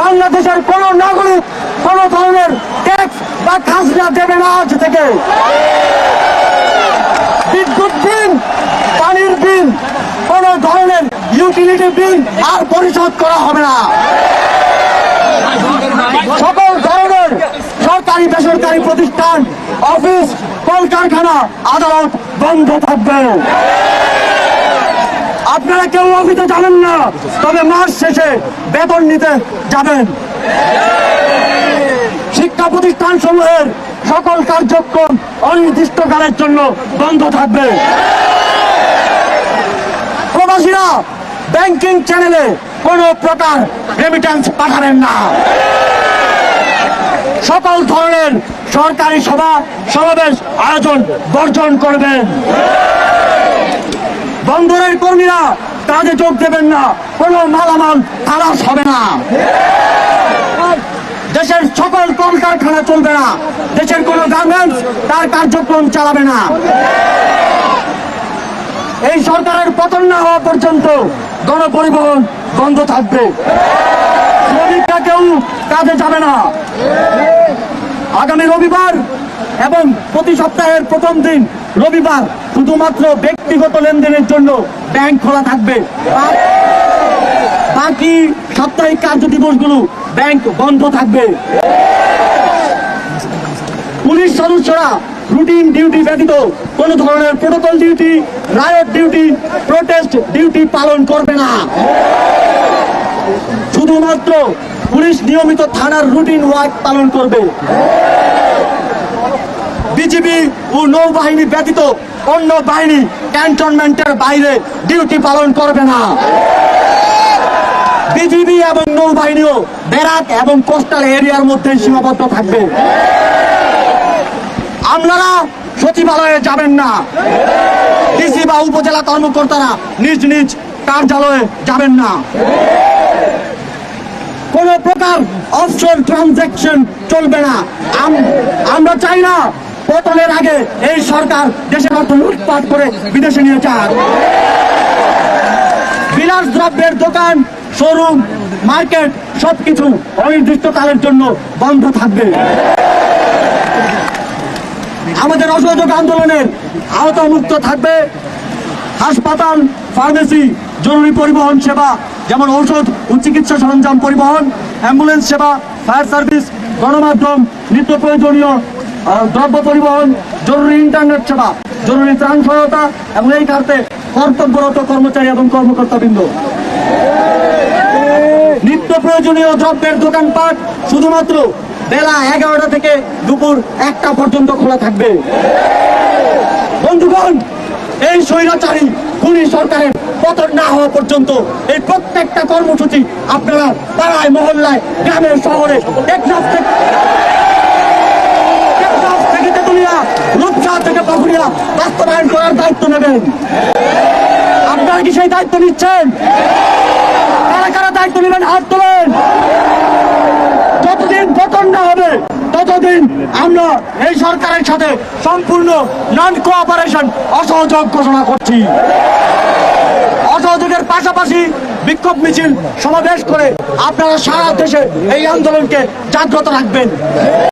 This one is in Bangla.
বাংলাদেশের কোন নাগরিক কোন ধরনের ট্যাক্স বা খাজনা দেবে না আজ থেকে। বিদ্যুৎ বিল, পানির বিল, কোন ধরনের ইউটিলিটি বিল আর পরিশোধ করা হবে না। সকল ধরনের সরকারি বেসরকারি প্রতিষ্ঠান, অফিস, কলকারখানা, আদালত বন্ধ থাকবে। আপনারা কেউ অফিসে যাবেন না, তবে মাস শেষে বেতন নিতে যাবেন। শিক্ষা প্রতিষ্ঠান সমূহের সকল কার্যক্রম অনির্দিষ্টকালের জন্য বন্ধ থাকবে। প্রবাসীরা ব্যাংকিং চ্যানেলে কোন প্রকার রেমিটেন্স পাঠাবেন না। সকল ধরনের সরকারি সভা সমাবেশ আয়োজন বর্জন করবেন। বন্দরের কর্মীরা কাজে যোগ দেবেন না, কোনো মালামাল খালাস হবে না। দেশের সকল কলকারখানা চলবে না, দেশের কোনো গার্মেন্টস তার কার্যক্রম চালাবে না। এই সরকারের পতন না হওয়া পর্যন্ত গণপরিবহন বন্ধ থাকবে। শ্রমিকরা কেউ কাজে যাবে না। আগামী রবিবার এবং প্রতি সপ্তাহের প্রথম দিন রবিবার শুধুমাত্র ব্যক্তিগত লেনদেনের জন্য ব্যাংক খোলা থাকবে। বাকি সাপ্তাহিক কার্য দিবসগুলো ব্যাংক বন্ধ থাকবে। পুলিশ সদস্যরা রুটিন ডিউটি ব্যতীত কোন ধরনের protocol duty, riot duty, protest duty পালন করবে না। শুধুমাত্র পুলিশ নিয়মিত থানার রুটিন ওয়ার্ক পালন করবে। বিজিবি ও নৌবাহিনী ব্যতীত অন্য বাহিনী ক্যান্টনমেন্টের বাইরে ডিউটি পালন করবে না। বিজিবি এবং নৌবাহিনীও ব্যারাক এবং কোস্টাল এরিয়ার মধ্যে সীমাবদ্ধ থাকবে। আপনারা সচিবালয়ে যাবেন না। ডিসি বা উপজেলা কর্মকর্তারা নিজ নিজ কার্যালয়ে যাবেন না। কোন প্রকার অফশোর ট্রানজাকশন চলবে না। আমরা চাই না পতনের আগে এই সরকার দেশের অর্থ লুটপাট করে বিদেশে নিয়ে যাক। বিলাস দ্রব্যের দোকান, শোরুম, মার্কেট সবকিছু অনির্দিষ্টকালের জন্য বন্ধ থাকবে। আমাদের অসহযোগ আন্দোলনের আওতামুক্ত থাকবে হাসপাতাল, ফার্মেসি, জরুরি পরিবহন সেবা যেমন ঔষধ ও চিকিৎসা সরঞ্জাম পরিবহন, অ্যাম্বুলেন্স সেবা, ফায়ার সার্ভিস, গণমাধ্যম, নিত্য প্রয়োজনীয় দ্রব্য পরিবহন, জরুরি ইন্টারনেট সেবা, জরুরি ত্রাণ সহায়তা এবং এই খাতে কর্তব্যরত কর্মচারী এবং কর্মকর্তাবৃন্দ। নিত্য প্রয়োজনীয় দ্রব্যের দোকানপাট শুধুমাত্র বেলা 11টা থেকে দুপুর 1টা পর্যন্ত খোলা থাকবে। বন্ধুগণ, এই স্বৈরাচারী খুনি সরকারের পতন না হওয়া পর্যন্ত এই প্রত্যেকটা কর্মসূচি আপনারা পাড়ায়, মহল্লায়, গ্রামের, শহরে, টেকনাফ থেকে তেতুলিয়া, রূপসা থেকে পাকুড়িয়া বাস্তবায়ন করার দায়িত্ব নেবেন। আপনারা কি সেই দায়িত্ব নিচ্ছেন? কারা কারা দায়িত্ব নেবেন? হাত তোলেন। যতদিন পতন না হবে ততদিন আমরা এই সরকারের সাথে সম্পূর্ণ নন কোঅপারেশন, অসহযোগ ঘোষণা করছি। অসহযোগের পাশাপাশি বিক্ষোভ মিছিল সমাবেশ করে আপনারা সারা দেশে এই আন্দোলনকে জাগ্রত রাখবেন।